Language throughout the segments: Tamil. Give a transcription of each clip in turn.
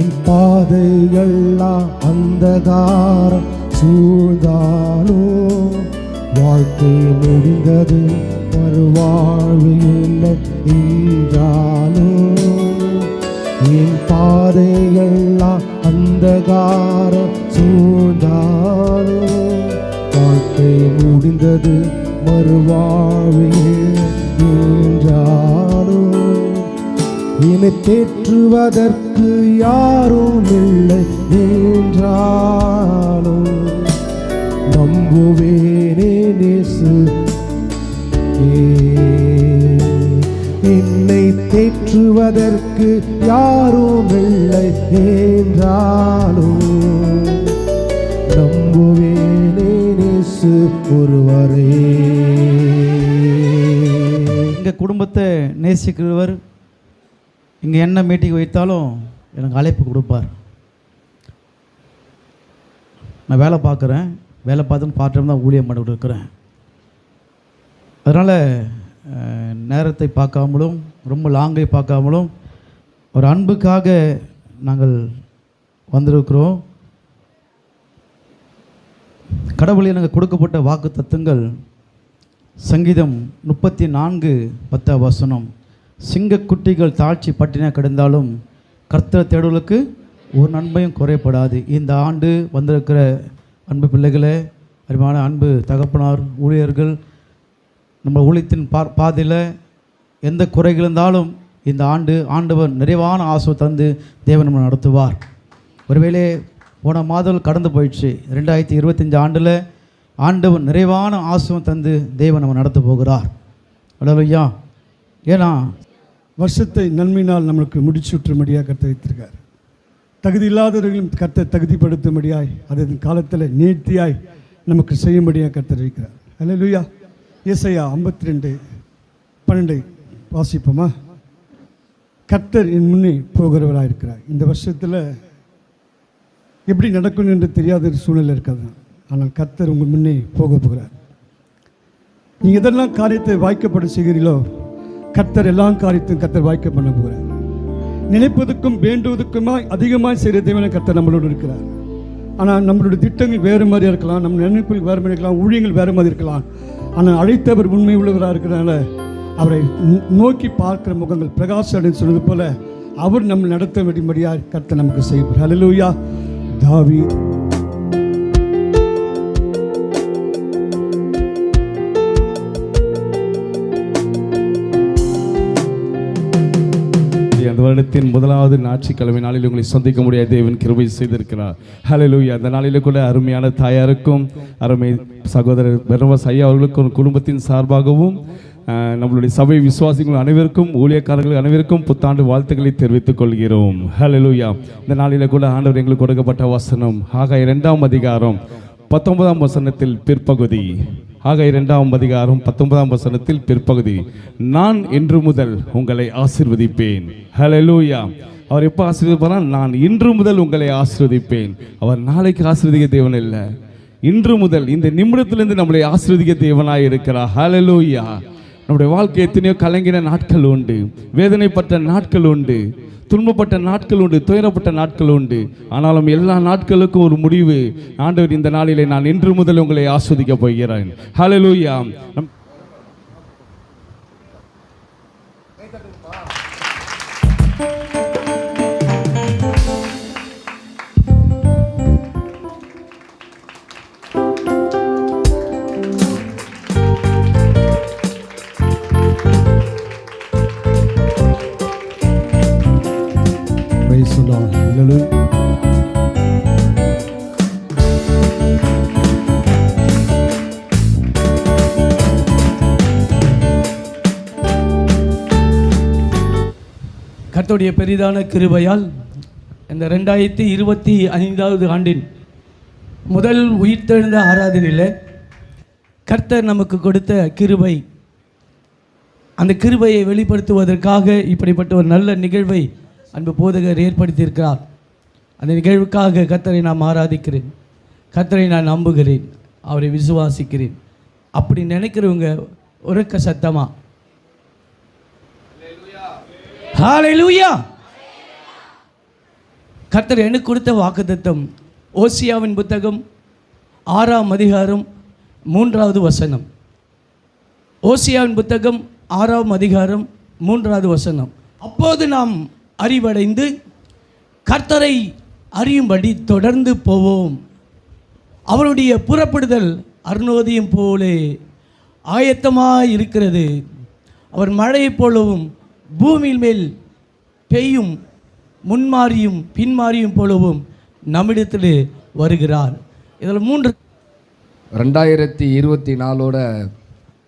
என் பாதைகள்லாம் அந்தகாரம் சூழ்ந்தாலும் வாழ்க்கை முடிந்தது மறுவாழ்வு இல்லை என்றாலும் என் பாதைகள்லாம் அந்தகாரம் சூழ்ந்தாலும் வாழ்க்கை முடிந்தது மறுவாழ்வு என்றாலும் என்னை தேற்றுவதற்கு யாரும் இல்லை என்றாலும் நம்புவேனே நேசு என்னை தேற்றுவதற்கு யாரும் இல்லை என்றாலும் நம்புவேனே நேசு ஒருவரே. எங்கள் குடும்பத்தை நேசிக்கிறவர் இங்கே என்ன மீட்டிங் வைத்தாலும் எனக்கு அழைப்பு கொடுப்பார். நான் வேலை பார்க்குறேன், வேலை பார்த்துன்னு பார்ட் டைம் தான் ஊழியம் பண்ணி இருக்கிறேன். அதனால் நேரத்தை பார்க்காமலும் ரொம்ப லாங்கை பார்க்காமலும் ஒரு அன்புக்காக நாங்கள் வந்திருக்கிறோம். கடவுள் எனக்கு கொடுக்கப்பட்ட வாக்கு தத்துவங்கள் சங்கீதம் 34:10 சிங்கக்குட்டிகள் தாழ்ச்சி பட்டின கிடந்தாலும் கர்த்தர் தேடுவதற்கு ஒரு நன்மையும் குறைப்படாது. இந்த ஆண்டு வந்திருக்கிற அன்பு பிள்ளைகளே, அருமையான அன்பு தகப்பனார், ஊழியர்கள், நம்ம ஊழியத்தின் பாதையில் எந்த குறைகள் இருந்தாலும் இந்த ஆண்டு ஆண்டவர் நிறைவான ஆசை தந்து தேவன் நம்ம நடத்துவார். ஒருவேளை போன மாதம் கடந்து போயிடுச்சு. 2025 ஆண்டில் ஆண்டவர் நிறைவான ஆசை தந்து தேவன் நம்ம நடத்த போகிறார். அல்லேலூயா. ஏன்னா வருஷத்தை நன்மையினால் நம்மளுக்கு முடிச்சுற்றும்படியாக கர்த்தர் வைத்திருக்கார். தகுதி இல்லாதவர்களும் கர்த்தர் தகுதிப்படுத்தும்படியாய் அதன் காலத்தில் நேர்த்தியாய் நமக்கு செய்யும்படியாக கர்த்தர் வைக்கிறார். அல்லேலூயா. ஏசாயா 52:12 வாசிப்போமா? கர்த்தர் என் முன்னே போகிறவராக இருக்கிறார். இந்த வருஷத்தில் எப்படி நடக்கும் என்று தெரியாத ஒரு சூழ்நிலை இருக்காது. ஆனால் கர்த்தர் உங்கள் முன்னே போக போகிறார். நீங்கள் எதெல்லாம் காரியத்தை வாய்க்கப்பட செய்கிறீர்களோ கர்த்தர் எல்லா காரியத்தையும் கர்த்தர் வாய்க்க பண்ண போகிறார். நினைப்பதுக்கும் வேண்டுவதுக்குமாய் அதிகமாக செய்கிற தேவனை கர்த்தர் நம்மளோடு இருக்கிறார். ஆனால் நம்மளுடைய திட்டங்கள் வேறு மாதிரி இருக்கலாம், நம்ம நினைப்புகள் வேறு மாதிரி இருக்கலாம், ஊழியங்கள் வேறு மாதிரி இருக்கலாம். ஆனால் அழைத்தவர் உண்மை உள்ளவராக இருக்கிறனால அவரை நோக்கி பார்க்கிற முகங்கள் பிரகாசம் அடைந்து சொன்னது போல அவர் நம்ம நடத்த வேண்டியபடியாக கர்த்தர் நமக்கு செய்வார். ஹல்லேலூயா. தாவீது அந்த வருடத்தின் முதலாவது ஞாயிற்றுக்கிழமை நாளில் உங்களை சந்திக்க முடியாத தேவன் கிருபை செய்திருக்கிறார். ஹல்லேலூயா. அந்த நாளில் கூட அருமையான தாயாருக்கும் அருமை சகோதரர் பெர்னபாஸ் ஐயா அவர்களுக்கும் குடும்பத்தின் சார்பாகவும் நம்மளுடைய சபை விசுவாசிகள் அனைவருக்கும் ஊழியக்காரர்கள் அனைவருக்கும் புத்தாண்டு வாழ்த்துக்களை தெரிவித்துக் கொள்கிறோம். ஹல்லேலூயா. இந்த நாளில் கூட ஆண்டவர் எங்களுக்கு கொடுக்கப்பட்ட வசனம் ஆகாய 2:19 பிற்பகுதி. ஆகாய 2:19 பிற்பகுதி. நான் இன்று முதல் உங்களை ஆசீர்வதிப்பேன். ஹல்லேலூயா. அவர் எப்போ ஆசீர்வதிப்பார்? நான் இன்று முதல் உங்களை ஆசீர்வதிப்பேன். அவர் நாளைக்கு ஆசீர்வதிக்க தேவன் இல்லை, இன்று முதல் இந்த நிமிடத்திலிருந்து நம்மளை ஆசீர்வதிக்க தேவனாய் இருக்கிறார். ஹல்லேலூயா. நம்முடைய வாழ்க்கை எத்தனையோ கலங்கின நாட்கள் உண்டு, வேதனைப்பட்ட நாட்கள் உண்டு, துன்பப்பட்ட நாட்கள் உண்டு, துயரப்பட்ட நாட்கள் உண்டு. ஆனாலும் எல்லா நாட்களுக்கும் ஒரு முடிவு. ஆண்டவர் இந்த நாளிலே நான் இன்று முதல் உங்களை ஆஸ்வதிக்க போகிறேன். ஹல்லேலூயா. கர்த்தருடைய பெரிதான கிருபையால் இந்த 2025 ஆண்டின் முதல் உயிர்த்தெழுந்த ஆராதனையில் கர்த்தர் நமக்கு கொடுத்த கிருபை, அந்த கிருபையை வெளிப்படுத்துவதற்காக இப்படிப்பட்ட ஒரு நல்ல நிகழ்வை அன்பு போதகர் ஏற்படுத்தியிருக்கிறார். அந்த நிகழ்வுக்காக கர்த்தரை நான் ஆராதிக்கிறேன், கர்த்தரை நான் நம்புகிறேன், அவரை விசுவாசிக்கிறேன். அப்படி நினைக்கிறவங்க உரக்க சத்தமா ஹல்லேலூயா. கர்த்தர் எனக்கு கொடுத்த வாக்குத்தத்தம் ஓசியாவின் புத்தகம் 6ஆம் அதிகாரம் 3வது வசனம். ஓசியாவின் புத்தகம் 6ஆம் அதிகாரம் 3வது வசனம். அப்போது நாம் அறிவடைந்து கர்த்தரை அறியும்படி தொடர்ந்து போவோம். அவருடைய புறப்படுதல் அருணோதயம் போலே ஆயத்தமாய் இருக்கிறது. அவர் மழையைப் போலவும் பூமியின் மேல் பெய்யும் முன்மாறியும் பின்மாறியும் போலவும் நம்மிடத்தில் வருகிறார். இதில் 2024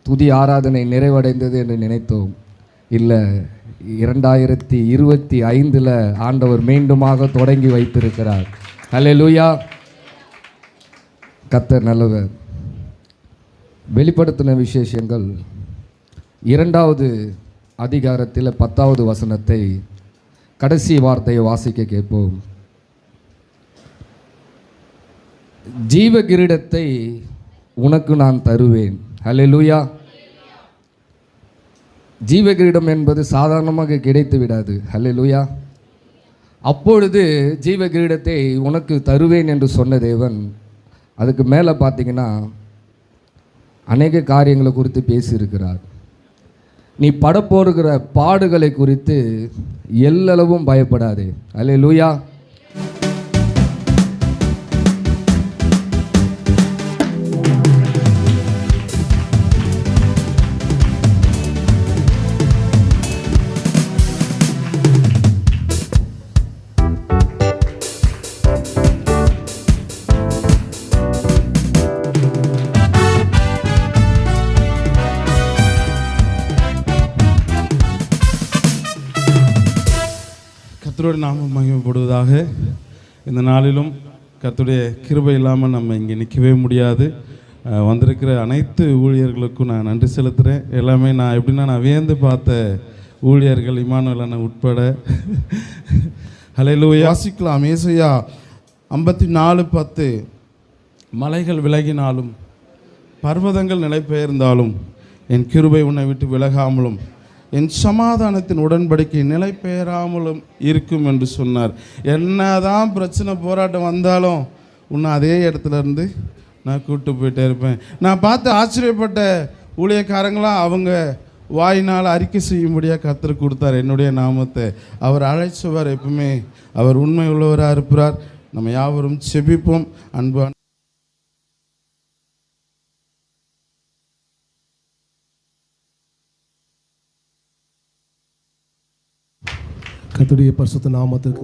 துதி ஆராதனை நிறைவடைந்தது என்று நினைத்தோம். இல்லை, 2025 ஆண்டவர் மீண்டுமாக தொடங்கி வைத்திருக்கிறார். அல்லேலூயா. கர்த்தர் நல்லவர். வெளிப்படுத்தின விசேஷங்கள் 2வது அதிகாரத்தில் 10வது வசனத்தை கடைசி வார்த்தையை வாசிக்க கேட்போம். ஜீவ கிரீடத்தை உனக்கு நான் தருவேன். அல்லேலூயா. ஜீவ கிரீடம் என்பது சாதாரணமாக கிடைத்து விடாது. அல்லேலூயா. அப்பொழுது ஜீவ கிரீடத்தை உனக்கு தருவேன் என்று சொன்ன தேவன் அதுக்கு மேலே பார்த்தீங்கன்னா அநேக காரியங்களை குறித்து பேசியிருக்கிறார். நீ படப்போருகிற பாடுகளை குறித்து எல்லளவும் பயப்படாதே. அல்லேலூயா. கர்த்தருடைய நாமம் மகிமைப்படுவதாக. இந்த நாளிலும் கர்த்தருடைய கிருபை இல்லாமல் நம்ம இங்கே நிற்கவே முடியாது. வந்திருக்கிற அனைத்து ஊழியர்களுக்கும் நான் நன்றி செலுத்துகிறேன். எல்லாமே நான் எப்படின்னா நான் வியந்து பார்த்த ஊழியர்கள் இமானுவேல் அண்ணன் உட்பட. ஹல்லேலூயா. வாசிக்கலாம். ஏசாயா 54:10. மலைகள் விலகினாலும் பர்வதங்கள் நிலைபெயர்ந்தாலும் என் கிருபை உன்னை விட்டு விலகாமலும் என் சமாதானத்தின் உடன்படிக்கை நிலை பெயராமலும் இருக்கும் என்று சொன்னார். என்னதான் பிரச்சனை போராட்டம் வந்தாலும் உன்னை அதே இடத்துல இருந்து நான் கூப்பிட்டு போயிட்டே இருப்பேன். நான் பார்த்து ஆச்சரியப்பட்ட ஊழியக்காரங்களாம் அவங்க வாயினால் அறிக்கை செய்யும்படியாக கர்த்தர் கொடுத்தார் என்னுடைய நாமத்தை. அவர் அழைச்சவர், எப்பவுமே அவர் உண்மை உள்ளவராக இருப்பார். நம்ம யாவரும் செபிப்போம். அன்பு கர்த்தருடைய பரிசுத்த நாமத்திற்கு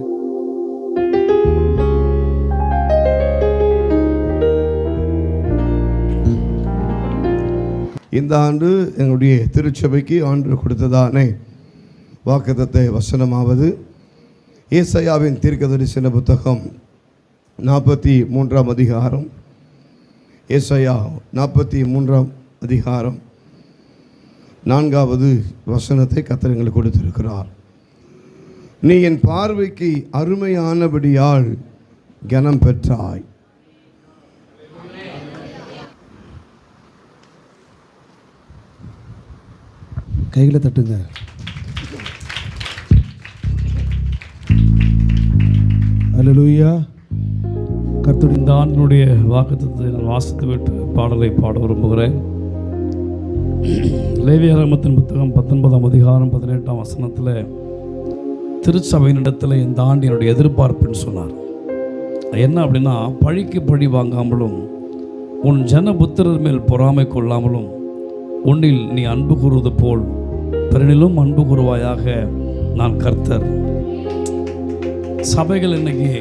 இந்த ஆண்டு எங்களுடைய திருச்சபைக்கு ஆண்டு கொடுத்ததானே வாக்குத்தத்த வசனமாவது ஏசாயாவின் தீர்க்கதரிசன புத்தகம் 43ஆம் அதிகாரம். ஏசாயா 43ஆம் அதிகாரம் 4வது வசனத்தை கர்த்தர் எங்களுக்கு கொடுத்திருக்கிறார். நீ என் பார்வைக்கு அருமையானபடியால் கனம் பெற்றாய். கைகளை தட்டுங்க. அல்லேலூயா. கர்த்தருடைய இந்த ஆண்டினுடைய வாக்குத்தத்தத்தை நான் வாசித்து விட்டு பாடலை பாட விரும்புகிறேன். லேவியராகமத்தின் புத்தகம் 19ஆம் அதிகாரம் 18ஆம் வசனத்தில் திருச்சபையினிடத்தில் இந்த ஆண்டு என்னுடைய எதிர்பார்ப்புன்னு சொன்னார். என்ன அப்படின்னா, பழிக்கு பழி வாங்காமலும் உன் ஜன புத்திரர் மேல் பொறாமை கொள்ளாமலும் உன்னில் நீ அன்பு கூறுவது போல் பிறனிலும் அன்பு கூறுவாயாக, நான் கர்த்தர். சபைகள் இன்னைக்கு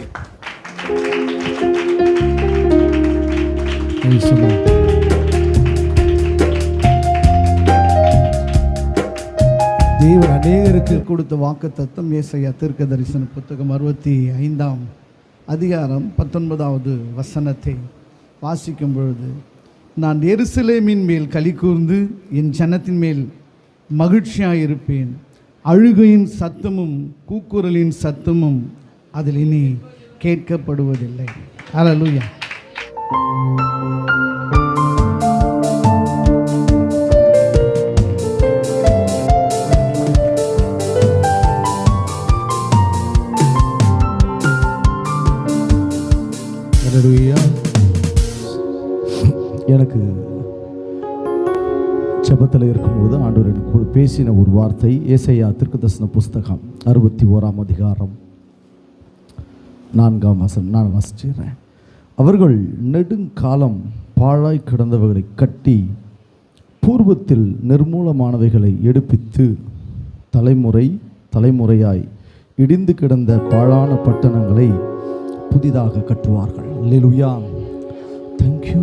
தேவன் அநேகருக்கு கொடுத்த வாக்குத்தத்தம் ஏசாயா தீர்க்கதரிசன புத்தகம் 65ஆம் அதிகாரம் 19வது வசனத்தை வாசிக்கும் பொழுது, நான் எருசலேமின் மேல் களி கூர்ந்து என் ஜனத்தின் மேல் மகிழ்ச்சியாயிருப்பேன். அழுகையின் சத்தமும் கூக்குரலின் சத்தமும் அதில் இனி கேட்கப்படுவதில்லை. அல்லேலூயா. ஹalleluya. எனக்கு ஜெபத்தில் இருக்கும்போது ஆண்டவர் எனக்கு பேசின ஒரு வார்த்தை ஏசாயா தீர்க்கதரிசன புஸ்தகம் 61ஆம் அதிகாரம் 4ஆம் வசனம் நான் வாசிக்கிறேன். அவர்கள் நெடுங்காலம் பாழாய் கிடந்தவைகளை கட்டி பூர்வத்தில் நிர்மூலமானவைகளை எடுப்பித்து தலைமுறை தலைமுறையாய் இடிந்து கிடந்த பாழான பட்டணங்களை புதிதாக கட்டுவார்கள். அல்லேலூயா. Thank you.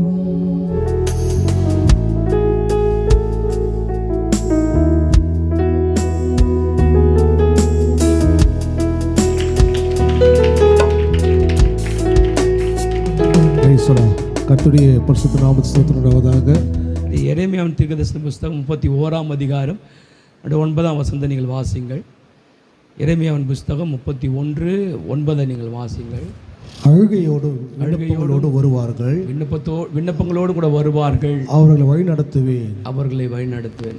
கர்த்தருடைய பரிசுத்த நாமத்துக்கு ஸ்தோத்திரம் உண்டாவதாக. எரேமியாவின் தீர்க்கதரிசன புஸ்தகம் 31ஆம் அதிகாரம் 9ஆம் வசனத்தை நீங்கள் வாசிங்கள். எரேமியாவின் புஸ்தகம் 31:9 நீங்கள் வாசிங்கள். அழுகையோடு வருவார்கள், விண்ணப்பங்களோடு கூட வருவார்கள், அவர்களை வழி நடத்துவேன்.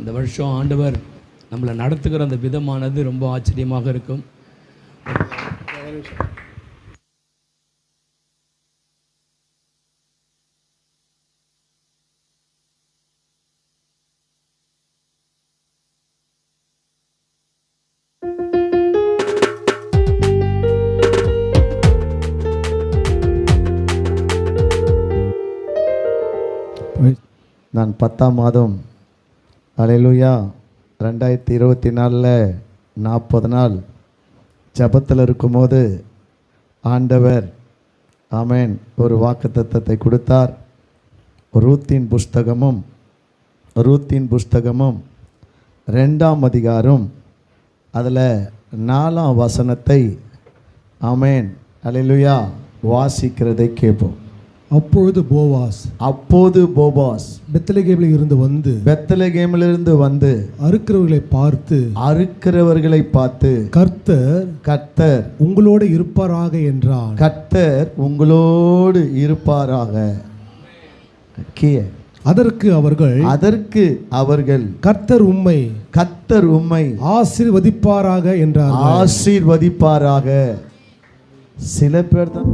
இந்த வருஷம் ஆண்டவர் நம்மளை நடத்துகிற அந்த விதமானது ரொம்ப ஆச்சரியமாக இருக்கும். நான் 10ஆம் மாதம் அல்லேலூயா 2024 40 நாள் ஜபத்தில் இருக்கும்போது ஆண்டவர் ஆமேன் ஒரு வாக்குத்தத்தத்தை கொடுத்தார். ரூத்தின் புஸ்தகமும் 2ஆம் அதிகாரம் அதில் 4ஆம் வசனத்தை ஆமேன் அல்லேலூயா வாசிக்கிறதை கேட்போம். அப்பொழுது போவாஸ் பெத்லகேமிலிருந்து வந்து அறுக்கிறவர்களை பார்த்து கர்த்தர் உங்களோடு இருப்பாராக என்றார். அதற்கு அவர்கள் கர்த்தர் உம்மை ஆசீர்வதிப்பாராக என்றார். சில பேர் தான்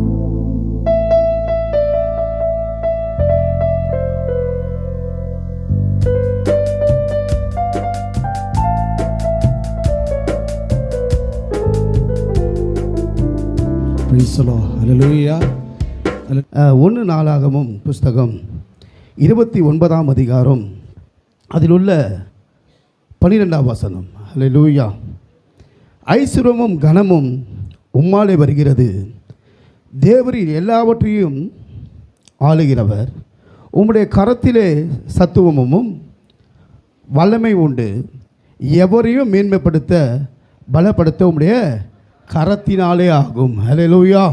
ஒன்று நாளாகமும் புஸ்தகம் 29ஆம் அதிகாரம் அதில் உள்ள 12ஆம் வசனம். அல்லேலூயா. ஐசுரமும் கனமும் உம்மாலே வருகிறது, தேவரில் எல்லாவற்றையும் ஆளுகிறவர், உம்முடைய கரத்திலே சத்துவமும் வல்லமை உண்டு, எவரையும் மேன்மைப்படுத்த பலப்படுத்த உம்முடைய கரத்தினாலே ஆகும். ஹல்லேலூயா.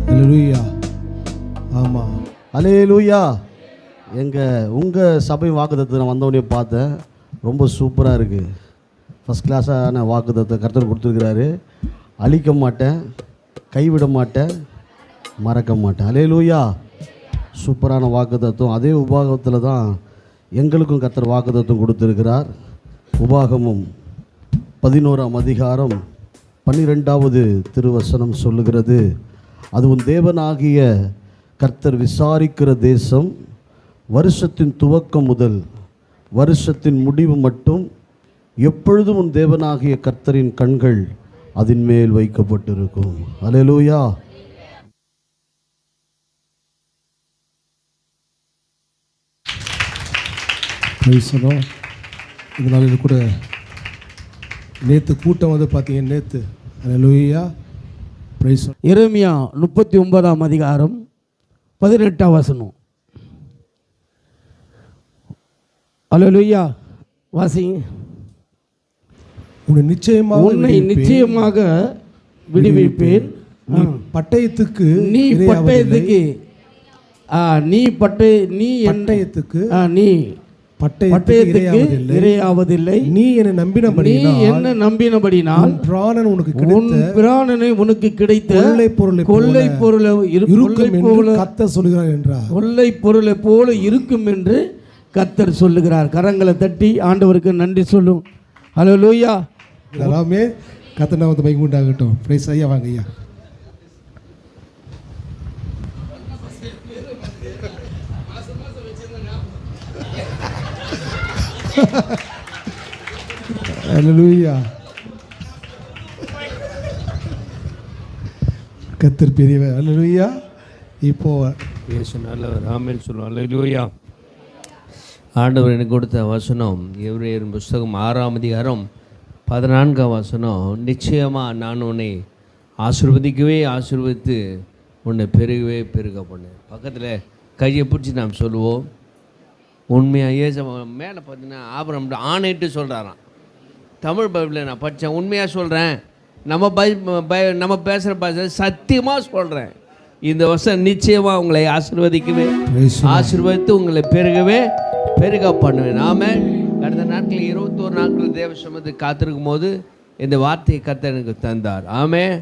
ஹல்லேலூயா. ஆமாம், ஹல்லேலூயா. உங்கள் சபை வாக்குத்தத்தை நான் வந்தவொடனே பார்த்தேன். ரொம்ப சூப்பராக இருக்குது. ஃபஸ்ட் கிளாஸான வாக்குத்தத்தை கர்த்தர் கொடுத்துருக்கிறாரு. அழிக்க மாட்டேன், கைவிட மாட்டேன், மறக்க மாட்டேன். ஹல்லேலூயா. சூப்பரான வாக்குத்தத்தம். அதே உபாகத்தில் தான் எங்களுக்கும் கர்த்தர் வாக்குத்தத்தம் கொடுத்துருக்கிறார். உபாகமும் 11ஆம் அதிகாரம் 12வது திருவசனம் சொல்லுகிறது, அது உன் தேவனாகிய கர்த்தர் விசாரிக்கிற தேசம், வருஷத்தின் துவக்கம் முதல் வருஷத்தின் முடிவு மட்டும் எப்பொழுதும் உன் தேவனாகிய கர்த்தரின் கண்கள் அதன் மேல் வைக்கப்பட்டிருக்கும். அல்லேலூயா. இதனால் இது கூட நேற்று கூட்டம் வந்து பார்த்தீங்கன்னா நேற்று அல்லேலூயா. எரேமியா 39ஆம் அதிகாரம் 18ஆம் வசனம். அல்லேலூயா. வாசிங்க. உன்னை நிச்சயமாக விடுவிப்பேன். நீ பட்டயத்துக்கு இரையாவதில்லை. நீ என்னை நம்பினபடினால் பிராணனை உனக்கு கிடைத்த கொள்ளை பொருளை கர்த்தர் சொல்கிறார் என்றார். கொள்ளை பொருளை போல இருக்கும் என்று கர்த்தர் சொல்லுகிறார். கரங்களை தட்டி ஆண்டவருக்கு நன்றி சொல்லும். ஹல்லேலூயா. எல்லாமே கர்த்தர் நாமத்தை மகிமை உண்டாகட்டும். பிரைஸ் ஐயா, வாங்க ஐயா. ஹல்லேலூயா. கர்த்தர் பெரியவர். ஹல்லேலூயா. இப்போ இயேசு நல்லவர். ஆமென் சொல்லுவோம். ஹல்லேலூயா. ஆண்டவர் எனக்கு கொடுத்த வசனம் எபிரேயர் புஸ்தகம் 6ஆம் அதிகாரம் 14ஆம் வசனம். நிச்சயமாக நான் உன்னை ஆசீர்வதித்து உன்னை பெருக பண்ணேன். பக்கத்தில் கையை பிடிச்சி நாம் சொல்லுவோம். உண்மையாக ஏச மேலே பார்த்தீங்கன்னா ஆபிரகாம் ஆணையிட்டு சொல்கிறாராம். தமிழ் பைபிளில் நான் படித்தேன். உண்மையாக சொல்கிறேன், நம்ம பேசுகிற பாஷை சத்தியமாக சொல்கிறேன். இந்த வருஷம் நிச்சயமாக உங்களை ஆசீர்வதித்து உங்களை பெருக பண்ணுவேன். நாம கடந்த நாட்களில் 21 நாட்கள் தேவ சமூகத்துக்கு காத்திருக்கும் போது இந்த வார்த்தையை கர்த்தர் எனக்கு தந்தார். ஆமென்.